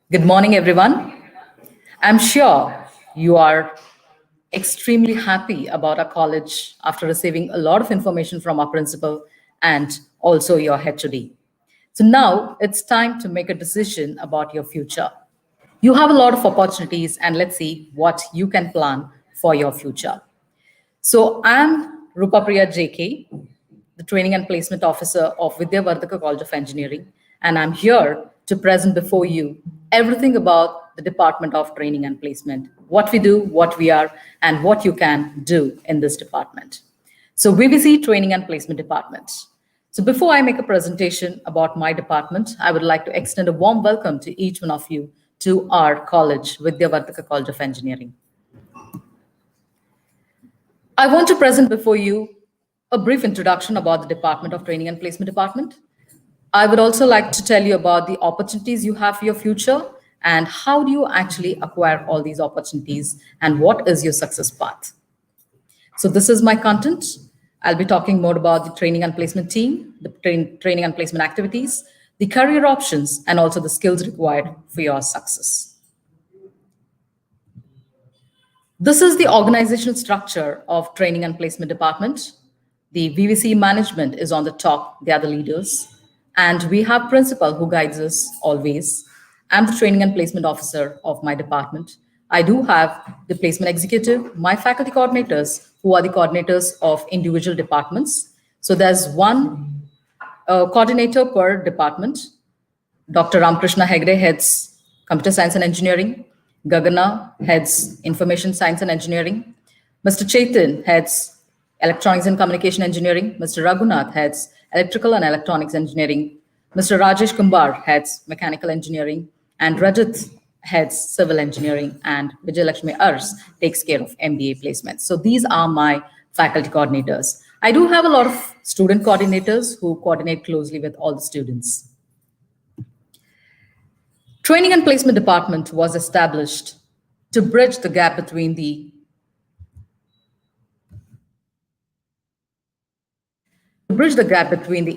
Good morning, everyone. I'm sure you are extremely happy about our college after receiving a lot of information from our principal and also your HOD. So now it's time to make a decision about your future. You have a lot of opportunities, and let's see what you can plan for your future. So I'm ROOPA JK, the Training and Placement Officer of Vidyavardhaka College of Engineering, and I'm here to present before you everything about the Department of Training and Placement, what we do, what we are, and what you can do in this department. So VVC Training and Placement Department. So before I make a presentation about my department, I would like to extend a warm welcome to each one of you to our college, Vidyavardhaka College of Engineering. I want to present before you a brief introduction about the Department of Training and Placement Department. I would also like to tell you about the opportunities you have for your future and how do you actually acquire all these opportunities and what is your success path. So this is my content. I'll be talking more about the training and placement team, the training and placement activities, the career options, and also the skills required for your success. This is the organizational structure of Training and Placement Department. The VVC management is on the top, they are the leaders. And we have principal who guides us always. I'm the training and placement officer of my department. I do have the placement executive, my faculty coordinators, who are the coordinators of individual departments. So there's one coordinator per department. Dr. Ramkrishna Hegde heads Computer Science and Engineering. Gagana heads Information Science and Engineering. Mr. Chetan heads Electronics and Communication Engineering. Mr. Raghunath heads Electrical and Electronics Engineering. Mr. Rajesh Kumbar heads Mechanical Engineering. And Rajat heads Civil Engineering. And Vijay Lakshmi Ars takes care of MBA placements. So these are my faculty coordinators. I do have a lot of student coordinators who coordinate closely with all the students. Training and Placement Department was established to bridge the gap between the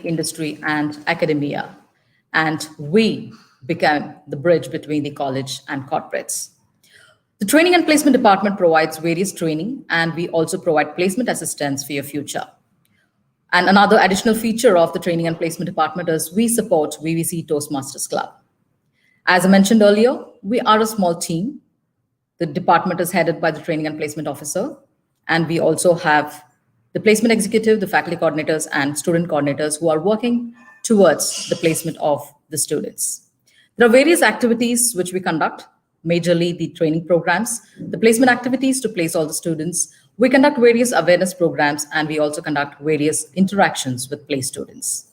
industry and academia, and we became the bridge between the college and corporates. The Training and Placement Department provides various training, and we also provide placement assistance for your future. And another additional feature of the Training and Placement Department is we support VVC Toastmasters Club. As I mentioned earlier, we are a small team. The department is headed by the Training and Placement Officer, and we also have the placement executive, the faculty coordinators, and student coordinators who are working towards the placement of the students. There are various activities which we conduct, majorly the training programs, the placement activities to place all the students. We conduct various awareness programs, and we also conduct various interactions with place students.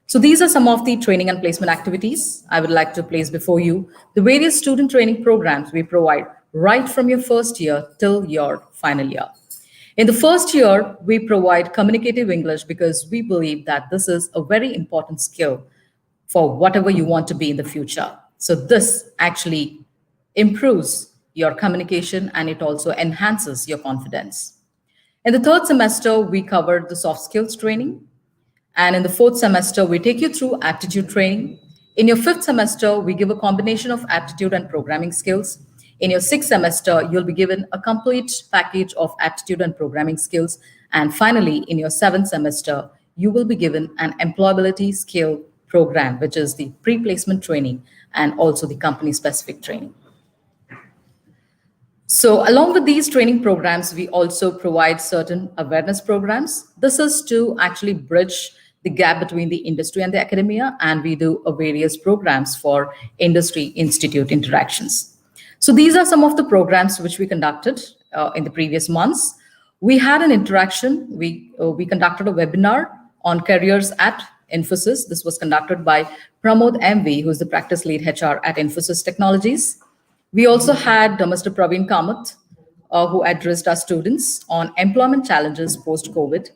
So these are some of the training and placement activities I would like to place before you. The various student training programs we provide right from your first year till your final year. In the first year, we provide communicative English because we believe that this is a very important skill for whatever you want to be in the future. So this actually improves your communication and it also enhances your confidence. In the third semester, we covered the soft skills training. And in the fourth semester, we take you through aptitude training. In your fifth semester, we give a combination of aptitude and programming skills. In your sixth semester, you'll be given a complete package of aptitude and programming skills. And finally, in your seventh semester, you will be given an employability skill program, which is the pre-placement training and also the company-specific training. So along with these training programs, we also provide certain awareness programs. This is to actually bridge the gap between the industry and the academia, and we do various programs for industry institute interactions. So these are some of the programs which we conducted in the previous months. We had an interaction. We conducted a webinar on careers at Infosys. This was conducted by Pramod MV, who is the practice lead HR at Infosys Technologies. We also had Mr. Praveen Kamath, who addressed our students on employment challenges post-COVID.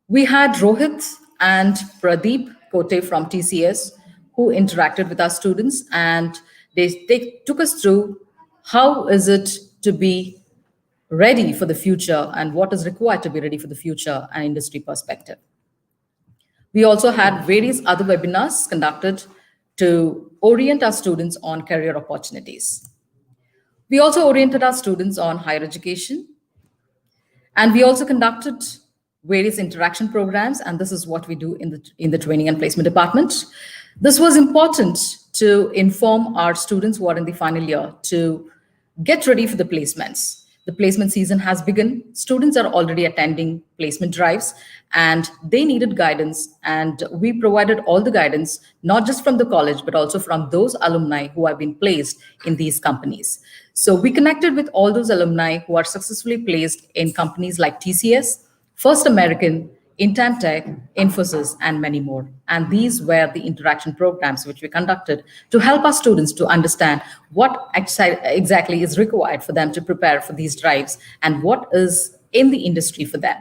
We had Rohit and Pradeep Kote from TCS, who interacted with our students, and they took us through how is it to be ready for the future and what is required to be ready for the future and industry perspective. We also had various other webinars conducted to orient our students on career opportunities. We also oriented our students on higher education, and we also conducted various interaction programs, and this is what we do in the training and placement department. This was important to inform our students who are in the final year to get ready for the placements. The placement season has begun. Students are already attending placement drives and they needed guidance. And we provided all the guidance, not just from the college, but also from those alumni who have been placed in these companies. So we connected with all those alumni who are successfully placed in companies like TCS, First American, Intantech, Infosys, and many more. And these were the interaction programs which we conducted to help our students to understand what exactly is required for them to prepare for these drives and what is in the industry for them.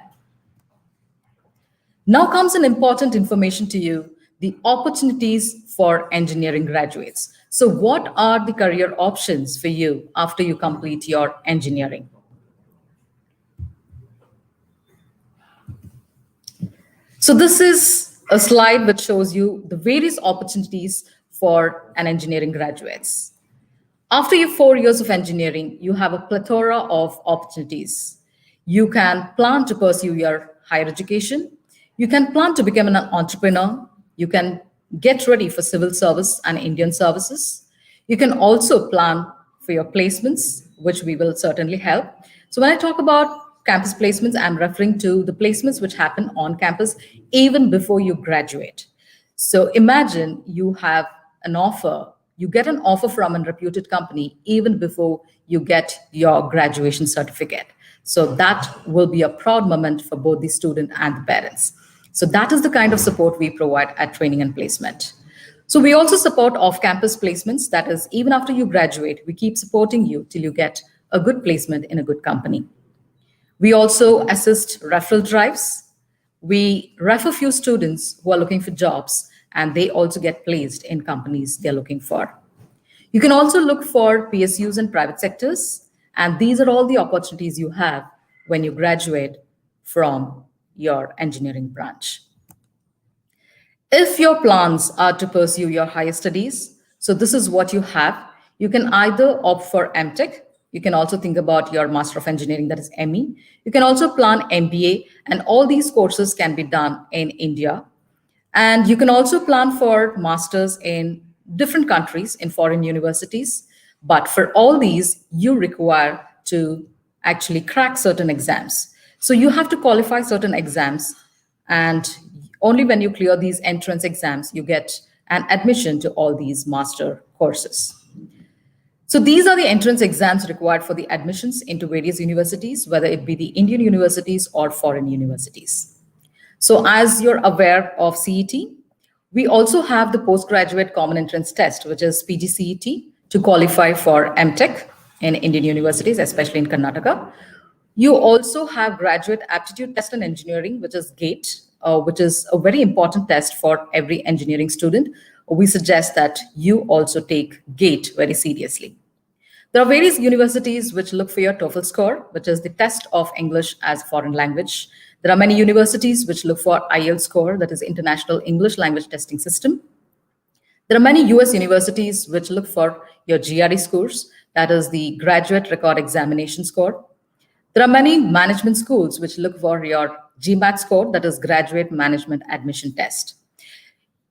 Now comes an important information to you, the opportunities for engineering graduates. So what are the career options for you after you complete your engineering? So this is a slide which shows you the various opportunities for an engineering graduates. After your 4 years of engineering, you have a plethora of opportunities. You can plan to pursue your higher education. You can plan to become an entrepreneur. You can get ready for civil service and Indian services. You can also plan for your placements, which we will certainly help. So when I talk about campus placements, I'm referring to the placements which happen on campus even before you graduate. So imagine you have an offer, you get an offer from a reputed company even before you get your graduation certificate. So that will be a proud moment for both the student and the parents. So that is the kind of support we provide at training and placement. So we also support off-campus placements. That is, even after you graduate, we keep supporting you till you get a good placement in a good company. We also assist referral drives. We refer few students who are looking for jobs and they also get placed in companies they're looking for. You can also look for PSUs and private sectors, and these are all the opportunities you have when you graduate from your engineering branch. If your plans are to pursue your higher studies, so this is what you have. You can either opt for MTech. You can also think about your Master of Engineering, that is ME. You can also plan MBA, and all these courses can be done in India. And you can also plan for masters in different countries in foreign universities. But for all these, you require to actually crack certain exams. So you have to qualify certain exams, and only when you clear these entrance exams, you get an admission to all these master courses. So these are the entrance exams required for the admissions into various universities, whether it be the Indian universities or foreign universities. So as you're aware of CET, we also have the postgraduate common entrance test, which is PGCET, to qualify for MTech in Indian universities, especially in Karnataka. You also have graduate aptitude test in engineering, which is GATE, which is a very important test for every engineering student. We suggest that you also take GATE very seriously. There are various universities which look for your TOEFL score, which is the test of English as a foreign language. There are many universities which look for IELTS score, that is International English Language Testing System. There are many US universities which look for your GRE scores, that is the Graduate Record Examination score. There are many management schools which look for your GMAT score, that is Graduate Management Admission Test.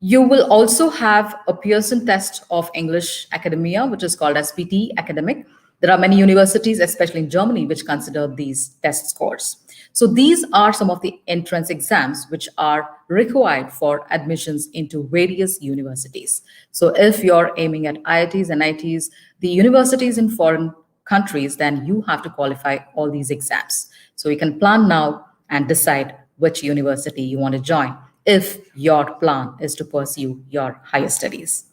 You will also have a Pearson test of English academia, which is called as PT academic. There are many universities, especially in Germany, which consider these test scores. So these are some of the entrance exams which are required for admissions into various universities. So if you're aiming at IITs and IITs, the universities in foreign countries, then you have to qualify all these exams. So you can plan now and decide which university you want to join if your plan is to pursue your higher studies.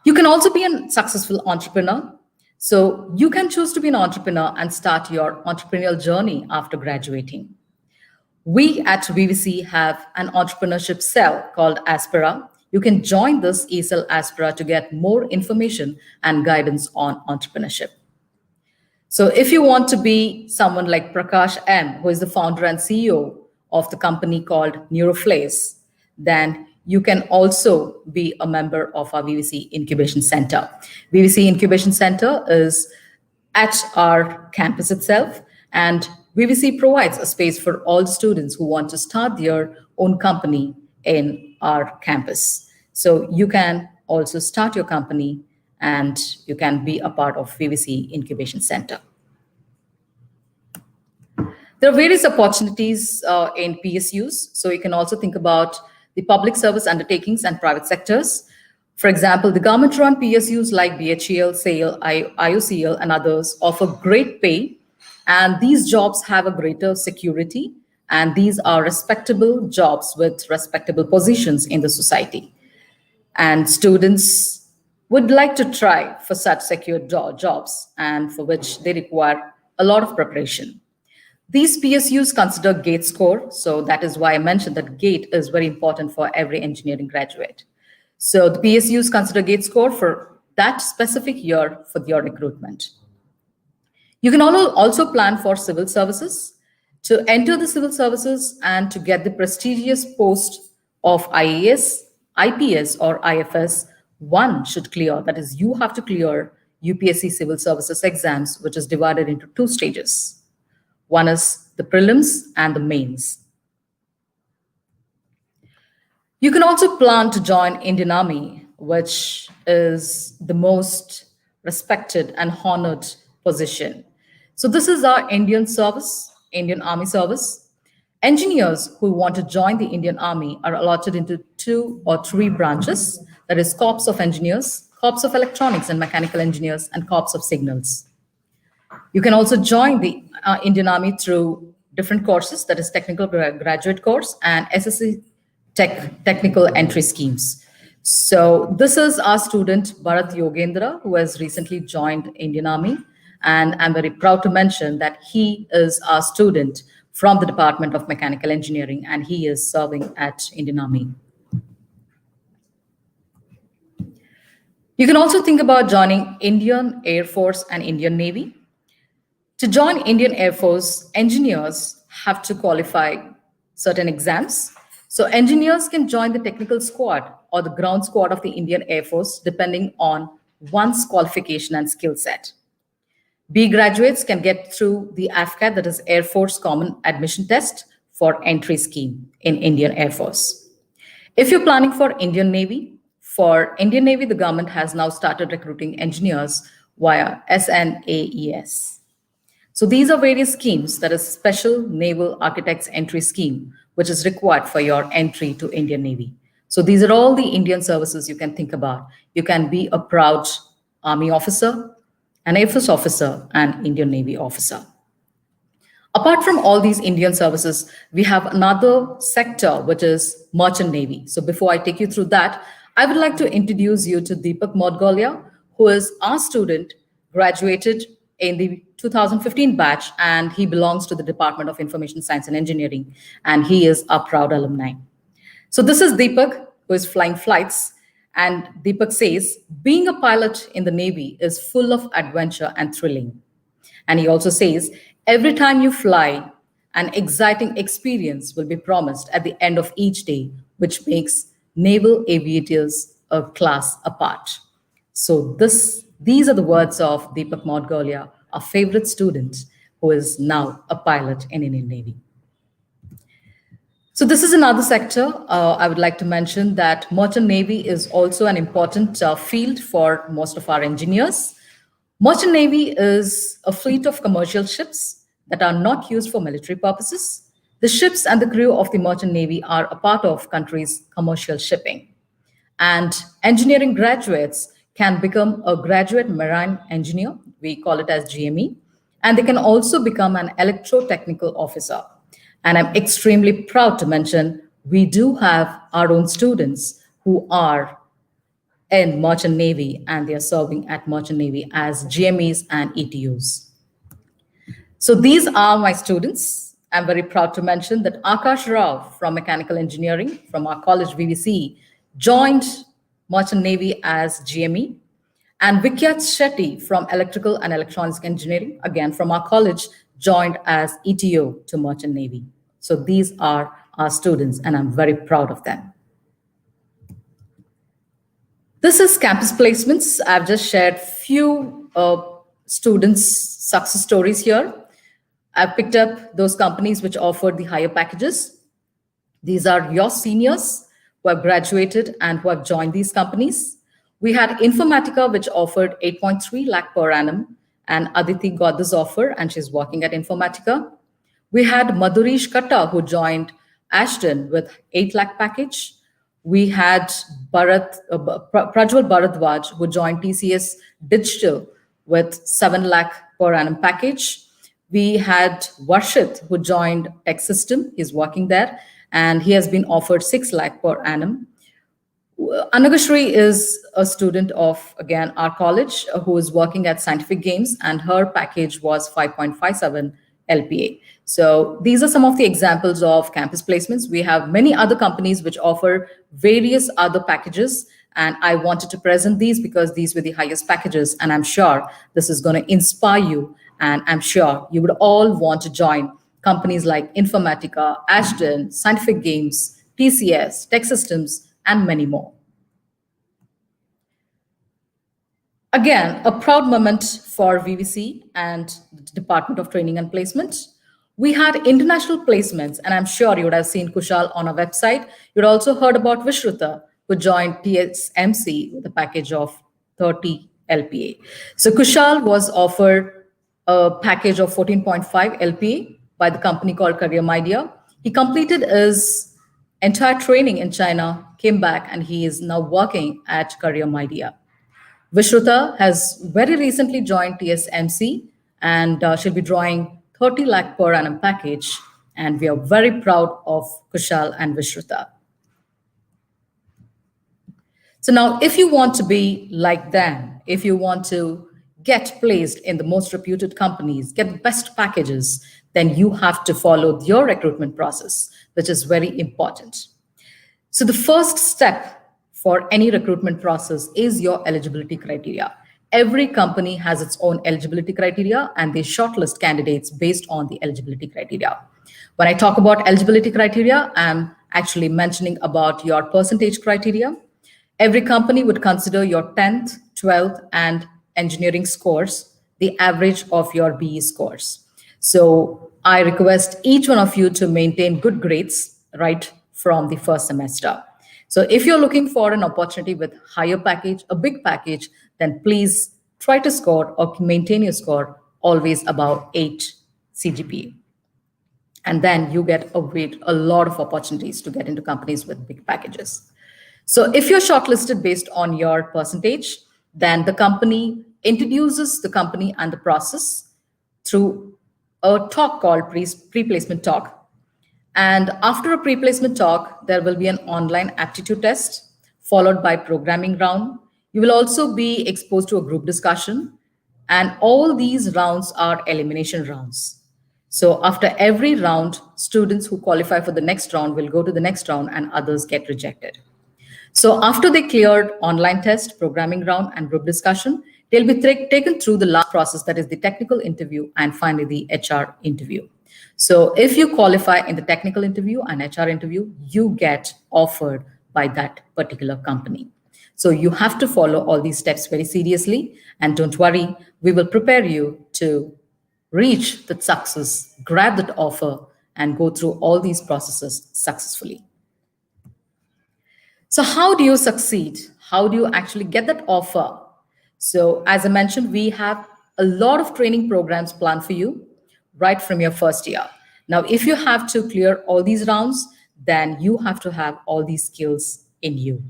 You can also be a successful entrepreneur. So you can choose to be an entrepreneur and start your entrepreneurial journey after graduating. We at VVC have an entrepreneurship cell called Aspira. You can join this eCell Aspira to get more information and guidance on entrepreneurship. So if you want to be someone like Prakash M, who is the founder and CEO of the company called Neuroflace, then you can also be a member of our VVC Incubation Center. VVC Incubation Center is at our campus itself, and VVC provides a space for all students who want to start their own company in our campus. So you can also start your company and you can be a part of VVC Incubation Center. There are various opportunities in PSUs. So you can also think about the public service undertakings and private sectors. For example, the government-run PSUs like BHEL, SAIL, IOCL, and others offer great pay, and these jobs have a greater security, and these are respectable jobs with respectable positions in the society. And students would like to try for such secure jobs, and for which they require a lot of preparation. These PSUs consider GATE score, so that is why I mentioned that GATE is very important for every engineering graduate. So the PSUs consider GATE score for that specific year for your recruitment. You can also plan for civil services. To enter the civil services and to get the prestigious post of IAS, IPS, or IFS, one should clear, that is, you have to clear UPSC civil services exams, which is divided into two stages. One is the prelims and the mains. You can also plan to join Indian Army, which is the most respected and honored position. So this is our Indian service, Indian Army service. Engineers who want to join the Indian Army are allotted into 2 or 3 branches, that is Corps of Engineers, Corps of Electronics and Mechanical Engineers, and Corps of Signals. You can also join the Indian Army through different courses, that is technical graduate course and SSC technical entry schemes. So this is our student Bharat Yogendra, who has recently joined Indian Army. And I'm very proud to mention that he is our student from the Department of Mechanical Engineering, and he is serving at Indian Army. You can also think about joining Indian Air Force and Indian Navy. To join Indian Air Force, engineers have to qualify certain exams. So engineers can join the technical squad or the ground squad of the Indian Air Force, depending on one's qualification and skill set. B graduates can get through the AFCAT, that is Air Force Common Admission Test for entry scheme in Indian Air Force. If you're planning for Indian Navy, the government has now started recruiting engineers via SNAES. So these are various schemes, that is Special Naval Architects Entry Scheme, which is required for your entry to Indian Navy. So these are all the Indian services you can think about. You can be a proud Army officer, an Air Force officer, and Indian Navy officer. Apart from all these Indian services, we have another sector, which is Merchant Navy. So before I take you through that, I would like to introduce you to Deepak Modgolia, who is our student, graduated in the 2015 batch, and he belongs to the Department of Information Science and Engineering, and he is a proud alumni. So this is Deepak, who is flying flights, and Deepak says, being a pilot in the Navy is full of adventure and thrilling. And he also says, every time you fly, an exciting experience will be promised at the end of each day, which makes naval aviators a class apart. So these are the words of Deepak Modgolia, our favorite student, who is now a pilot in Indian Navy. So this is another sector. I would like to mention that Merchant Navy is also an important field for most of our engineers. Merchant Navy is a fleet of commercial ships that are not used for military purposes. The ships and the crew of the Merchant Navy are a part of country's commercial shipping. And engineering graduates can become a graduate marine engineer, we call it as GME, and they can also become an electrotechnical officer. And I'm extremely proud to mention we do have our own students who are in Merchant Navy, and they are serving at Merchant Navy as GMEs and ETUs. So these are my students. I'm very proud to mention that Akash Rao from Mechanical Engineering from our college VVC joined Merchant Navy as GME, and Vikyat Shetty from Electrical and Electronics Engineering, again from our college, joined as ETO to Merchant Navy. So these are our students, and I'm very proud of them. This is campus placements. I've just shared few students' success stories here. I've picked up those companies which offered the higher packages. These are your seniors who have graduated and who have joined these companies. We had Informatica, which offered 8.3 lakh per annum, and Aditi got this offer, and she's working at Informatica. We had Madhurish Katta, who joined Ashton with 8 lakh package. We had Prajwal Bharadwaj, who joined TCS Digital with 7 lakh per annum package. We had Varshit, who joined Tech System. He's working there, and he has been offered 6 lakh per annum. Anagashri is a student of, again, our college who is working at Scientific Games, and her package was 5.57 LPA. So these are some of the examples of campus placements. We have many other companies which offer various other packages, and I wanted to present these because these were the highest packages, and I'm sure this is going to inspire you, and I'm sure you would all want to join companies like Informatica, Ashton, Scientific Games, TCS, Tech Systems, and many more. Again, a proud moment for VVC and the Department of Training and Placement. We had international placements, and I'm sure you would have seen Kushal on our website. You'd also heard about Vishruta, who joined TSMC with a package of 30 LPA. So Kushal was offered a package of 14.5 LPA by the company called Career Media. He completed his entire training in China, came back, and he is now working at Career Media. Vishruta has very recently joined TSMC, and she'll be drawing 30 lakh per annum package. And we are very proud of Kushal and Vishruta. So now, if you want to be like them, if you want to get placed in the most reputed companies, get the best packages, then you have to follow your recruitment process, which is very important. So the first step for any recruitment process is your eligibility criteria. Every company has its own eligibility criteria, and they shortlist candidates based on the eligibility criteria. When I talk about eligibility criteria, I'm actually mentioning about your percentage criteria. Every company would consider your 10th, 12th, and engineering scores, the average of your BE scores. So I request each one of you to maintain good grades right from the first semester. So if you're looking for an opportunity with higher package, a big package, then please try to score or maintain your score always above 8 CGPA. And then you get a lot of opportunities to get into companies with big packages. So if you're shortlisted based on your percentage, then the company introduces the company and the process through a talk called pre-placement talk. And after a pre-placement talk, there will be an online aptitude test followed by programming round. You will also be exposed to a group discussion, and all these rounds are elimination rounds. So after every round, students who qualify for the next round will go to the next round and others get rejected. So after they cleared online test, programming round, and group discussion, they'll be taken through the last process, that is the technical interview, and finally the HR interview. So if you qualify in the technical interview and HR interview, you get offered by that particular company. So you have to follow all these steps very seriously, and don't worry, we will prepare you to reach that success, grab that offer, and go through all these processes successfully. So how do you succeed? How do you actually get that offer? So as I mentioned, we have a lot of training programs planned for you right from your first year. Now, if you have to clear all these rounds, then you have to have all these skills in you.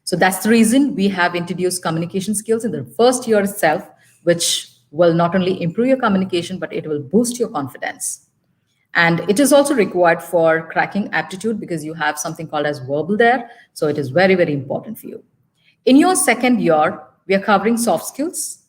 So that's the reason we have introduced communication skills in the first year itself, which will not only improve your communication, but it will boost your confidence. And it is also required for cracking aptitude because you have something called as verbal there. So it is very, very important for you. In your second year, we are covering soft skills,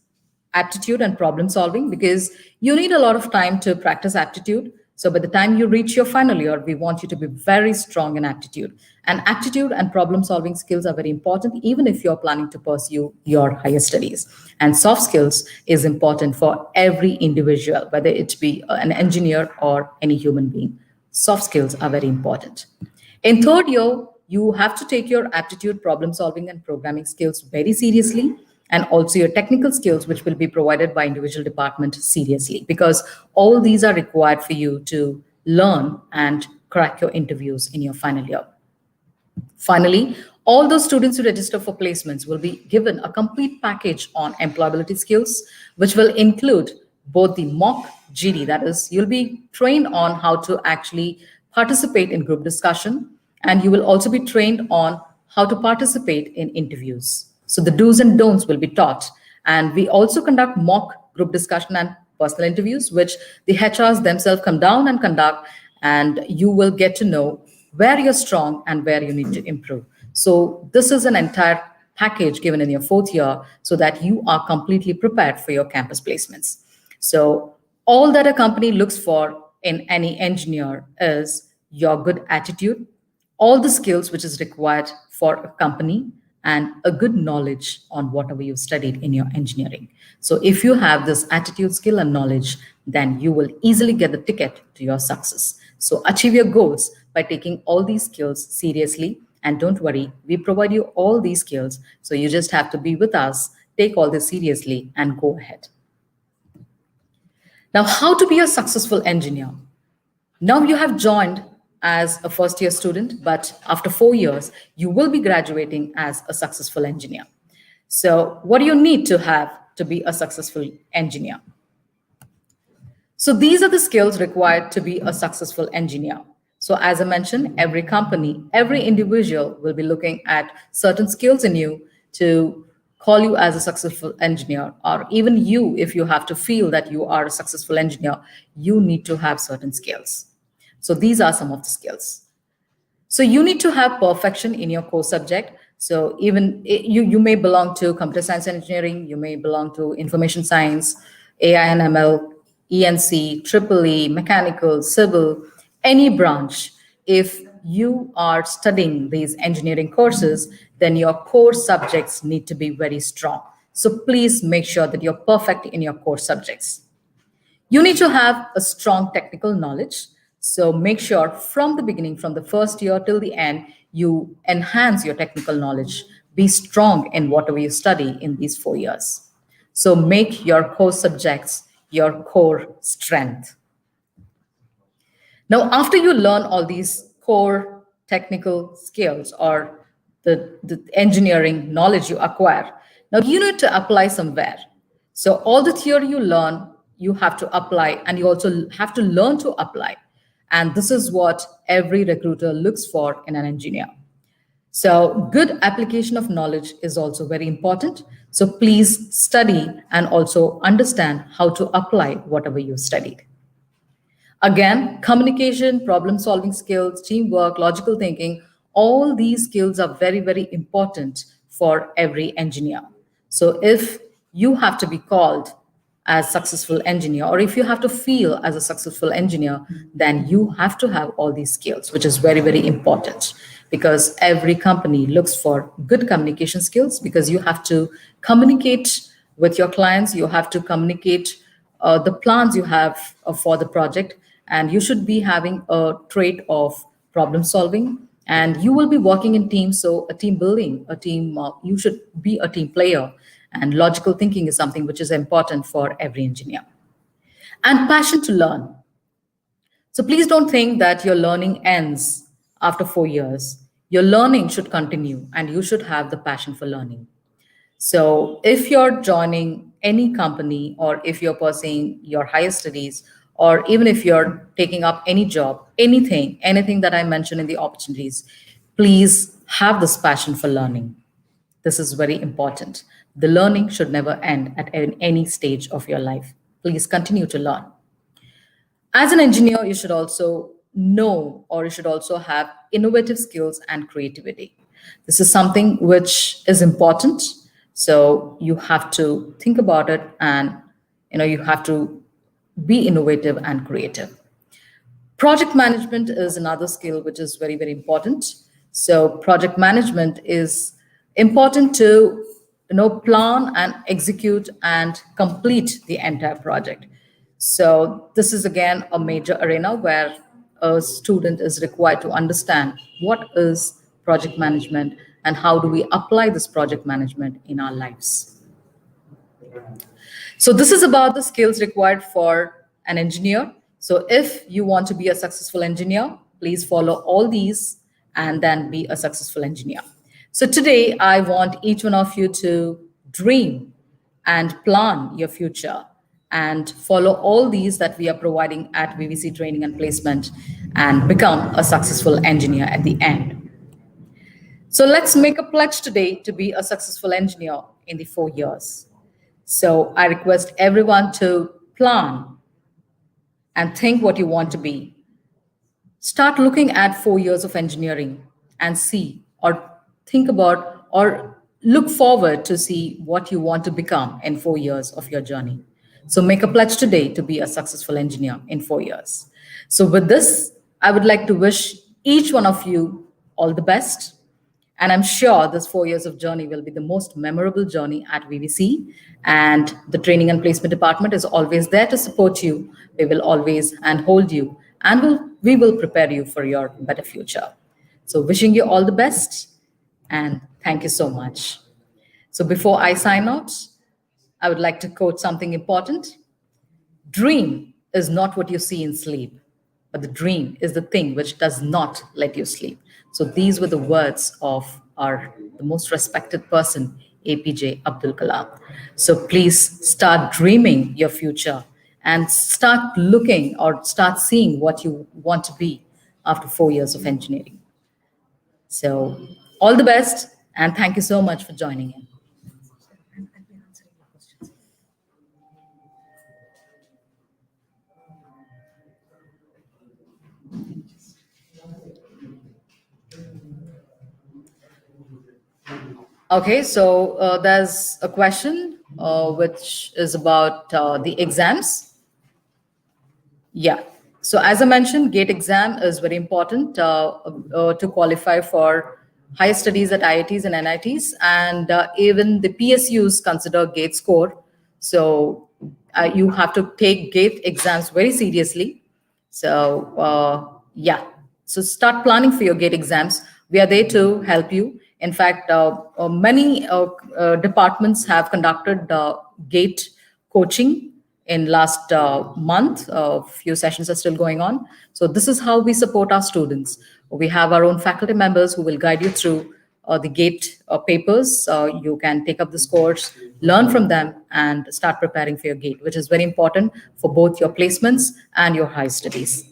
aptitude, and problem solving because you need a lot of time to practice aptitude. So by the time you reach your final year, we want you to be very strong in aptitude. And aptitude and problem solving skills are very important, even if you're planning to pursue your higher studies. And soft skills is important for every individual, whether it be an engineer or any human being. Soft skills are very important. In third year, you have to take your aptitude, problem solving, and programming skills very seriously, and also your technical skills, which will be provided by individual department, seriously, because all these are required for you to learn and crack your interviews in your final year. Finally, all those students who register for placements will be given a complete package on employability skills, which will include both the mock GD, that is, you'll be trained on how to actually participate in group discussion, and you will also be trained on how to participate in interviews. So the do's and don'ts will be taught. And we also conduct mock group discussion and personal interviews, which the HRs themselves come down and conduct, and you will get to know where you're strong and where you need to improve. So this is an entire package given in your fourth year so that you are completely prepared for your campus placements. So all that a company looks for in any engineer is your good attitude, all the skills which is required for a company, and a good knowledge on whatever you've studied in your engineering. So if you have this attitude, skill, and knowledge, then you will easily get the ticket to your success. So achieve your goals by taking all these skills seriously. And don't worry, we provide you all these skills. So you just have to be with us, take all this seriously, and go ahead. Now, how to be a successful engineer? Now you have joined as a first year student, but after 4 years, you will be graduating as a successful engineer. So what do you need to have to be a successful engineer? So these are the skills required to be a successful engineer. So as I mentioned, every company, every individual will be looking at certain skills in you to call you as a successful engineer, or even you, if you have to feel that you are a successful engineer, you need to have certain skills. So these are some of the skills. So you need to have perfection in your core subject. So even you may belong to computer science and engineering, you may belong to information science, AI and ML, ENC, triple E, mechanical, civil, any branch. If you are studying these engineering courses, then your core subjects need to be very strong. So please make sure that you're perfect in your core subjects. You need to have a strong technical knowledge. So make sure from the beginning, from the first year till the end, you enhance your technical knowledge. Be strong in whatever you study in these 4 years. So make your core subjects your core strength. Now, after you learn all these core technical skills or the engineering knowledge you acquire, now you need to apply somewhere. So all the theory you learn, you have to apply, and you also have to learn to apply. And this is what every recruiter looks for in an engineer. So good application of knowledge is also very important. So please study and also understand how to apply whatever you studied. Again, communication, problem solving skills, teamwork, logical thinking, all these skills are very, very important for every engineer. So if you have to be called as successful engineer, or if you have to feel as a successful engineer, then you have to have all these skills, which is very, very important, because every company looks for good communication skills, because you have to communicate with your clients, you have to communicate the plans you have for the project, and you should be having a trait of problem solving, and you will be working in teams. So a team building, you should be a team player, and logical thinking is something which is important for every engineer. And passion to learn. So please don't think that your learning ends after 4 years. Your learning should continue, and you should have the passion for learning. So if you're joining any company, or if you're pursuing your higher studies, or even if you're taking up any job, anything that I mentioned in the opportunities, please have this passion for learning. This is very important. The learning should never end at any stage of your life. Please continue to learn. As an engineer, you should also know, or you should also have innovative skills and creativity. This is something which is important. So you have to think about it, and you have to be innovative and creative. Project management is another skill which is very, very important. So project management is important to plan and execute and complete the entire project. So this is again a major arena where a student is required to understand what is project management, and how do we apply this project management in our lives. So this is about the skills required for an engineer. So if you want to be a successful engineer, please follow all these and then be a successful engineer. So today I want each one of you to dream and plan your future and follow all these that we are providing at VVC Training and Placement and become a successful engineer at the end. So let's make a pledge today to be a successful engineer in the 4 years. So I request everyone to plan and think what you want to be. Start looking at 4 years of engineering and see, or think about, or look forward to see what you want to become in 4 years of your journey. So make a pledge today to be a successful engineer in 4 years. So with this, I would like to wish each one of you all the best. And I'm sure this 4 years of journey will be the most memorable journey at VVC. And the training and placement department is always there to support you. We will always hold you and we will prepare you for your better future. So wishing you all the best and thank you so much. So before I sign out, I would like to quote something important. Dream is not what you see in sleep, but the dream is the thing which does not let you sleep. So these were the words of the most respected person, APJ Abdul Kalam. So please start dreaming your future and start looking or start seeing what you want to be after 4 years of engineering. So all the best and thank you so much for joining in. Okay, so there's a question which is about the exams. Yeah. So as I mentioned, GATE exam is very important to qualify for higher studies at IITs and NITs, and even the PSUs consider GATE score. So you have to take GATE exams very seriously. So yeah, so start planning for your GATE exams. We are there to help you. In fact, many departments have conducted GATE coaching in last month. A few sessions are still going on. So this is how we support our students. We have our own faculty members who will guide you through the GATE papers. You can take up this course, learn from them, and start preparing for your GATE, which is very important for both your placements and your high studies.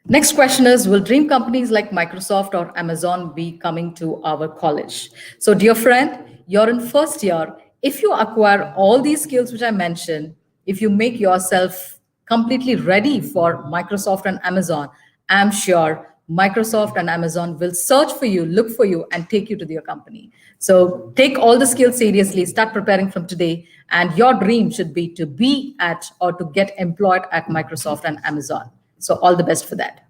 Next question is, will dream companies like Microsoft or Amazon be coming to our college? So dear friend, you're in first year. If you acquire all these skills which I mentioned, if you make yourself completely ready for Microsoft and Amazon, I'm sure Microsoft and Amazon will search for you, look for you, and take you to their company. So take all the skills seriously, start preparing from today, and your dream should be to be at or to get employed at Microsoft and Amazon. So all the best for that.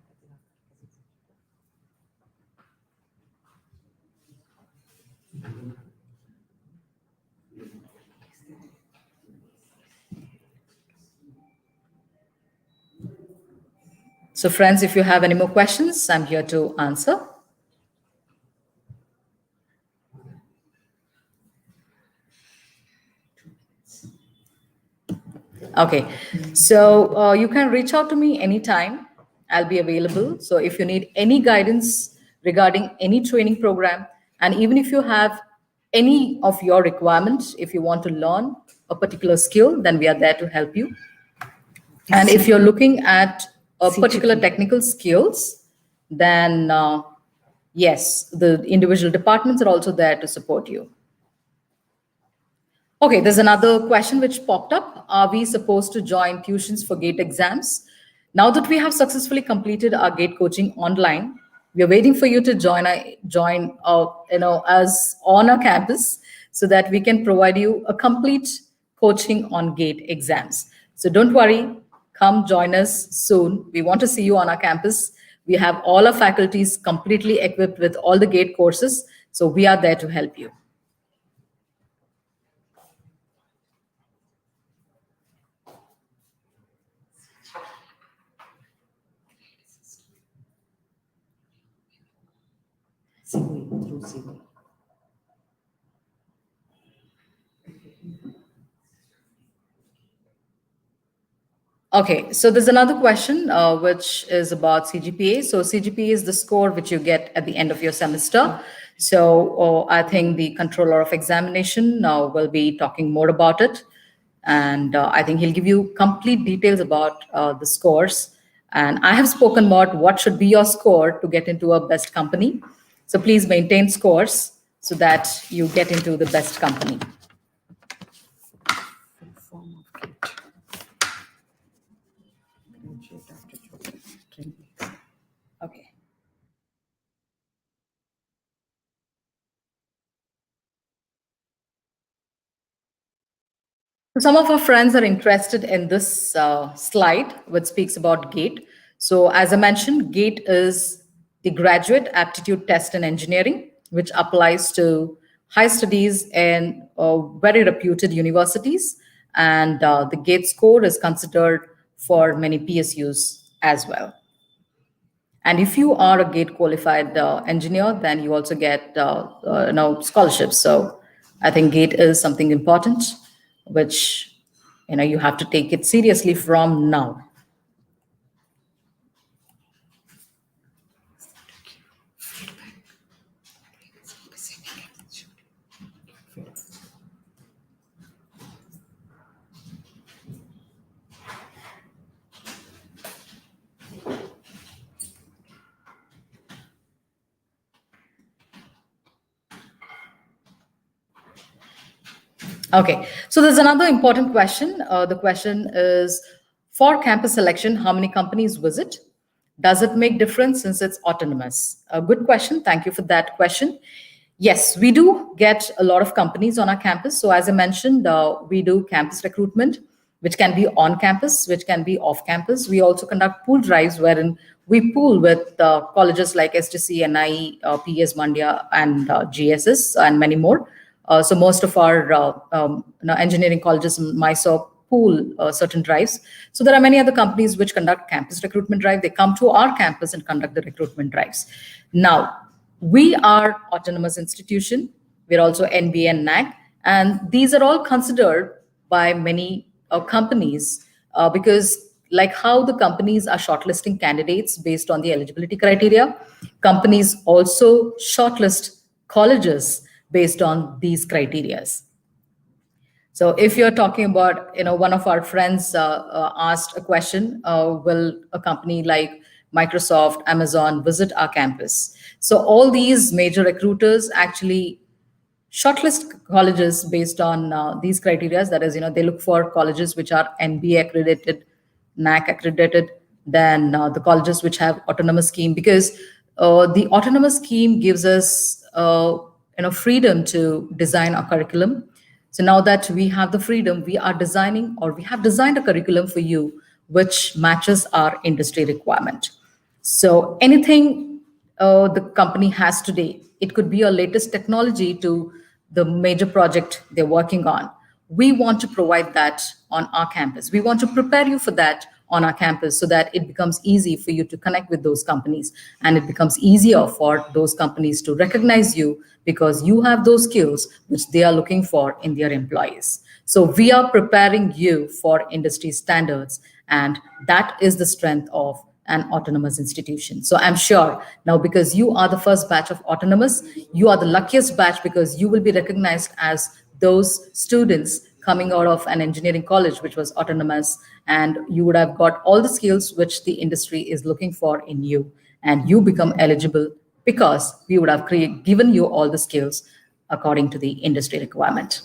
So friends, if you have any more questions, I'm here to answer. Okay, so you can reach out to me anytime. I'll be available. So if you need any guidance regarding any training program, and even if you have any of your requirements, if you want to learn a particular skill, then we are there to help you. And if you're looking at a particular technical skills, then yes, the individual departments are also there to support you. Okay, there's another question which popped up. Are we supposed to join tuitions for GATE exams? Now that we have successfully completed our GATE coaching online, we are waiting for you to join us on our campus so that we can provide you a complete coaching on GATE exams. So don't worry, come join us soon. We want to see you on our campus. We have all our faculties completely equipped with all the GATE courses. So we are there to help you. Okay, so there's another question which is about CGPA. So CGPA is the score which you get at the end of your semester. So I think the controller of examination will be talking more about it. And I think he'll give you complete details about the scores. And I have spoken about what should be your score to get into a best company. So please maintain scores so that you get into the best company. Okay. So some of our friends are interested in this slide, which speaks about GATE. So as I mentioned, GATE is the Graduate Aptitude Test in Engineering, which applies to high studies in very reputed universities. And the GATE score is considered for many PSUs as well. And if you are a GATE qualified engineer, then you also get scholarships. So I think GATE is something important, which you have to take it seriously from now. Okay, so there's another important question. The question is, for campus selection, how many companies visit? Does it make difference since it's autonomous? A good question. Thank you for that question. Yes, we do get a lot of companies on our campus. So as I mentioned, we do campus recruitment, which can be on campus, which can be off campus. We also conduct pool drives wherein we pool with colleges like STC, NIE, PS Mandya, and GSS, and many more. So most of our engineering colleges in Mysore pool certain drives. So there are many other companies which conduct campus recruitment drive. They come to our campus and conduct the recruitment drives. Now, we are autonomous institution. We're also NBA and NAC, and these are all considered by many companies because like how the companies are shortlisting candidates based on the eligibility criteria, companies also shortlist colleges based on these criterias. So if you're talking about, one of our friends asked a question, will a company like Microsoft, Amazon visit our campus? So all these major recruiters actually shortlist colleges based on these criteria. That is, they look for colleges which are NBA accredited, NAC accredited, then the colleges which have autonomous scheme, because the autonomous scheme gives us freedom to design our curriculum. So now that we have the freedom, we are designing, or we have designed a curriculum for you which matches our industry requirement. So anything the company has today, it could be a latest technology to the major project they're working on. We want to provide that on our campus. We want to prepare you for that on our campus so that it becomes easy for you to connect with those companies, and it becomes easier for those companies to recognize you because you have those skills which they are looking for in their employees. So we are preparing you for industry standards, and that is the strength of an autonomous institution. So I'm sure now, because you are the first batch of autonomous, you are the luckiest batch because you will be recognized as those students coming out of an engineering college which was autonomous, and you would have got all the skills which the industry is looking for in you, and you become eligible because we would have given you all the skills according to the industry requirement.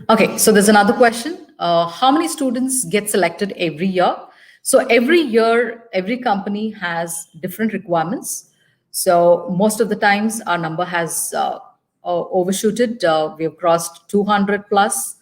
Okay, so there's another question. How many students get selected every year? So every year, every company has different requirements. So most of the times our number has overshooted. We have crossed 200 plus.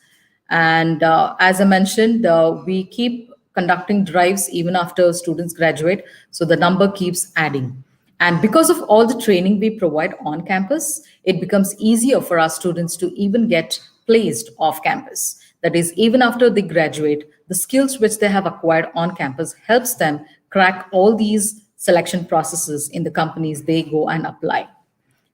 And as I mentioned, we keep conducting drives even after students graduate. So the number keeps adding. And because of all the training we provide on campus, it becomes easier for our students to even get placed off campus. That is, even after they graduate, the skills which they have acquired on campus helps them crack all these selection processes in the companies they go and apply.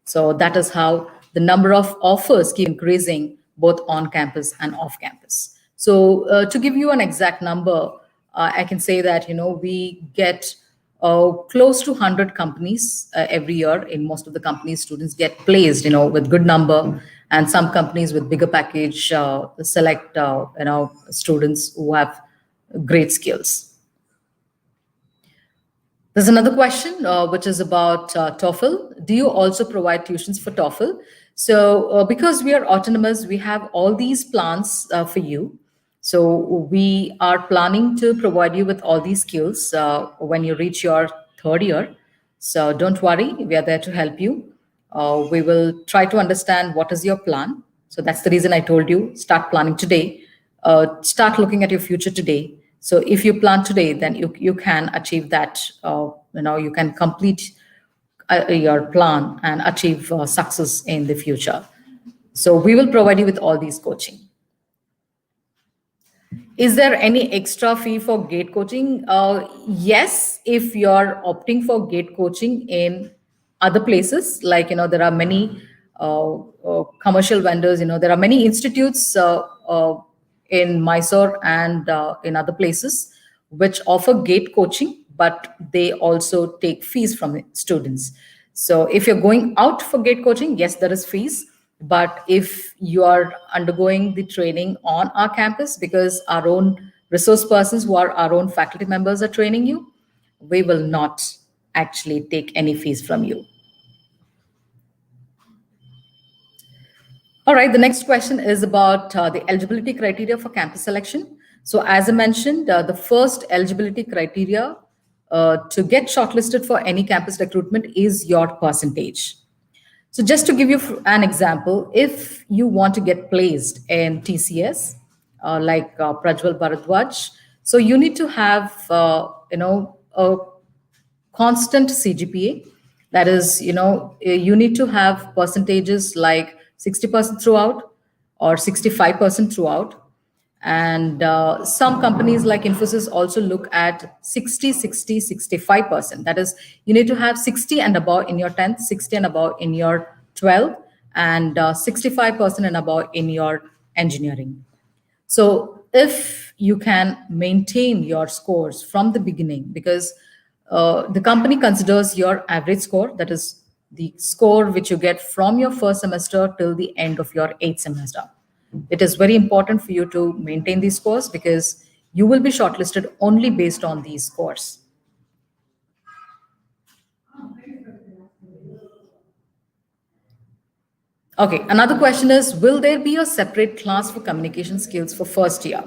So that is how the number of offers keep increasing both on campus and off campus. So to give you an exact number, I can say that we get close to 100 companies every year. In most of the companies, students get placed, with good number, and some companies with bigger package select, students who have great skills. There's another question, which is about TOEFL. Do you also provide tuitions for TOEFL? So because we are autonomous, we have all these plans for you. So we are planning to provide you with all these skills when you reach your third year. So don't worry, we are there to help you. We will try to understand what is your plan. So that's the reason I told you, start planning today. Start looking at your future today. So if you plan today, then you can achieve that. You can complete your plan and achieve success in the future. So we will provide you with all these coaching. Is there any extra fee for gate coaching? Yes, if you're opting for gate coaching in other places, like there are many commercial vendors. There are many institutes in Mysore and in other places which offer gate coaching, but they also take fees from students. So if you're going out for gate coaching, yes, there is fees. But if you are undergoing the training on our campus, because our own resource persons who are our own faculty members are training you, we will not actually take any fees from you. All right, the next question is about the eligibility criteria for campus selection. So as I mentioned, the first eligibility criteria to get shortlisted for any campus recruitment is your percentage. So just to give you an example, if you want to get placed in TCS, like Prajwal Bharadwaj, so you need to have, a constant CGPA. That is, you need to have percentages like 60% throughout or 65% throughout. And some companies like Infosys also look at 60, 60, 65%. That is, you need to have 60 and above in your 10th, 60 and above in your 12th, and 65% and above in your engineering. So if you can maintain your scores from the beginning, because the company considers your average score, that is the score which you get from your first semester till the end of your 8th semester. It is very important for you to maintain these scores because you will be shortlisted only based on these scores. Okay, another question is, will there be a separate class for communication skills for first year?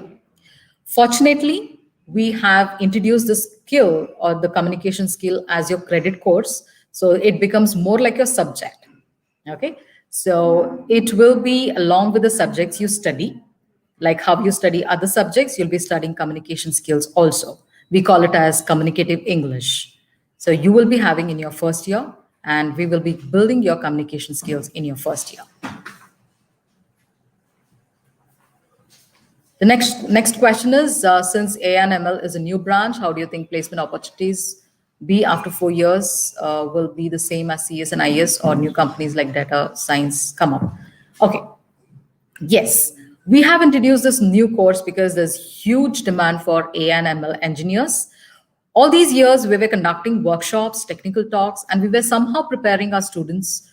Fortunately, we have introduced the skill or the communication skill as your credit course. So it becomes more like your subject. Okay, so it will be along with the subjects you study, like how you study other subjects, you'll be studying communication skills also. We call it as communicative English. So you will be having in your first year, and we will be building your communication skills in your first year. The next question is, since AI&ML is a new branch, how do you think placement opportunities be after 4 years? Will be the same as CS and IS, or new companies like data science come up? Okay, yes. We have introduced this new course because there's huge demand for AI&ML engineers. All these years, we were conducting workshops, technical talks, and we were somehow preparing our students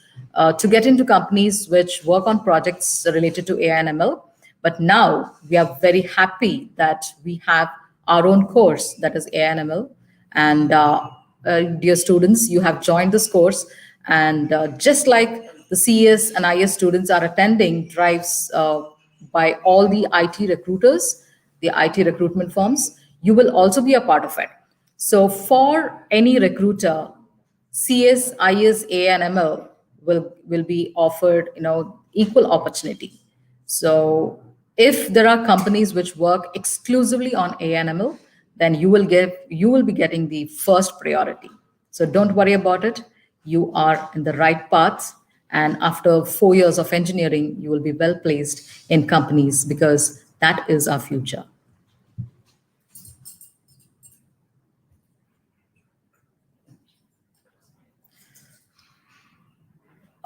to get into companies which work on projects related to AI&ML. But now we are very happy that we have our own course, that is AI&ML. And dear students, you have joined this course. And just like the CS and IS students are attending drives by all the IT recruiters, the IT recruitment firms, you will also be a part of it. So for any recruiter, CS, IS, AI&ML will be offered, equal opportunity. So if there are companies which work exclusively on AI&ML, then you will be getting the first priority. So don't worry about it. You are in the right path. And after 4 years of engineering, you will be well placed in companies because that is our future.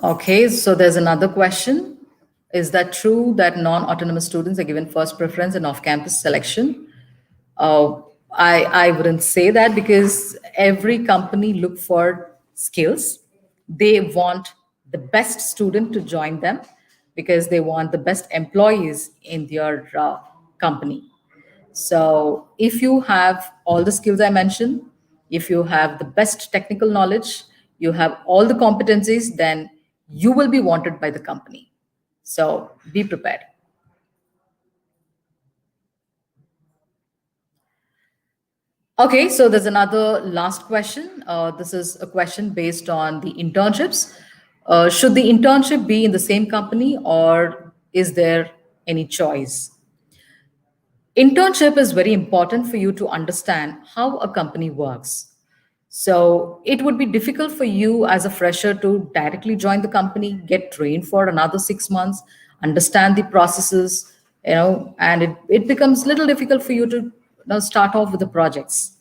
Okay, so there's another question. Is that true that non-autonomous students are given first preference in off-campus selection? Uh, I wouldn't say that because every company look for skills. They want the best student to join them because they want the best employees in their company. So if you have all the skills I mentioned, if you have the best technical knowledge, you have all the competencies, then you will be wanted by the company. So be prepared. Okay, so there's another last question. This is a question based on the internships. Should the internship be in the same company or is there any choice? Internship is very important for you to understand how a company works. So it would be difficult for you as a fresher to directly join the company, get trained for another 6 months, understand the processes, and it becomes little difficult for you to start off with the projects.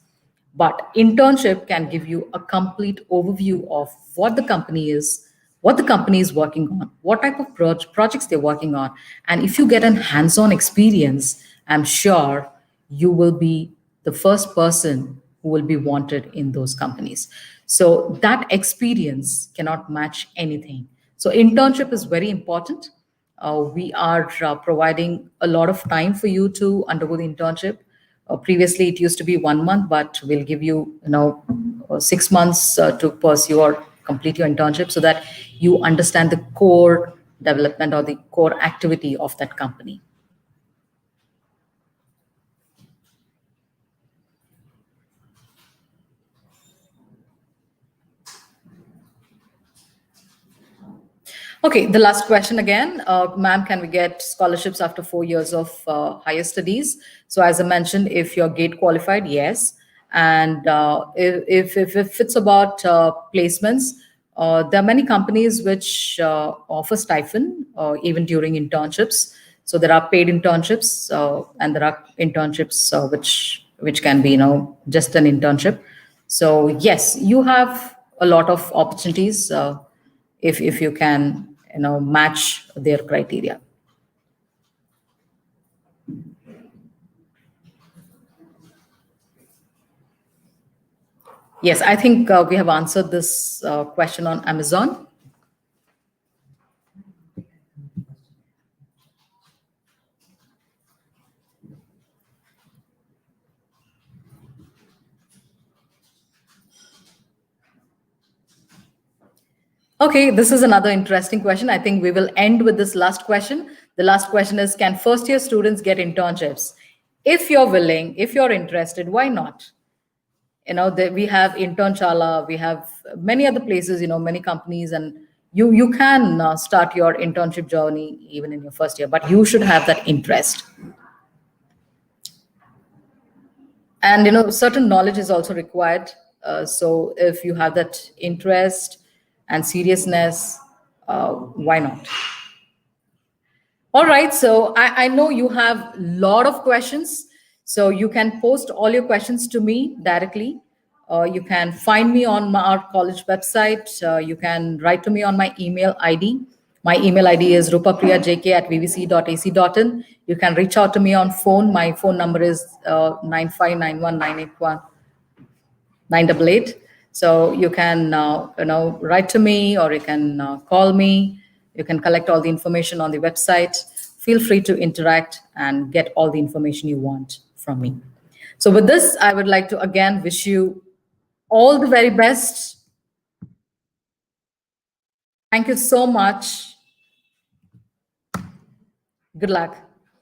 But internship can give you a complete overview of what the company is, what the company is working on, what type of projects they're working on. And if you get an hands-on experience, I'm sure you will be the first person who will be wanted in those companies. So that experience cannot match anything. So internship is very important. We are providing a lot of time for you to undergo the internship. Previously, it used to be 1 month, but we'll give you, 6 months to pursue or complete your internship so that you understand the core development or the core activity of that company. Okay, the last question again. Ma'am, can we get scholarships after 4 years of higher studies? So as I mentioned, if you're GATE qualified, yes. And if it's about placements, there are many companies which offer stipend even during internships. So there are paid internships and there are internships which can be, just an internship. So yes, you have a lot of opportunities if you can match their criteria. Yes, I think we have answered this question on Amazon. Okay, this is another interesting question. I think we will end with this last question. The last question is, can first year students get internships? If you're willing, if you're interested, why not? We have Internchala, we have many other places, many companies, and you can start your internship journey even in your first year, but you should have that interest. And certain knowledge is also required. So if you have that interest and seriousness, why not? All right, so I know you have a lot of questions, so you can post all your questions to me directly. You can find me on our college website. You can write to me on my email ID. My email ID is rupapriyajk@vvc.ac.in. You can reach out to me on phone. My phone number is 9591981988. So you can write to me or you can call me. You can collect all the information on the website. Feel free to interact and get all the information you want from me. So with this, I would like to again wish you all the very best. Thank you so much. Good luck.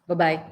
Bye-bye.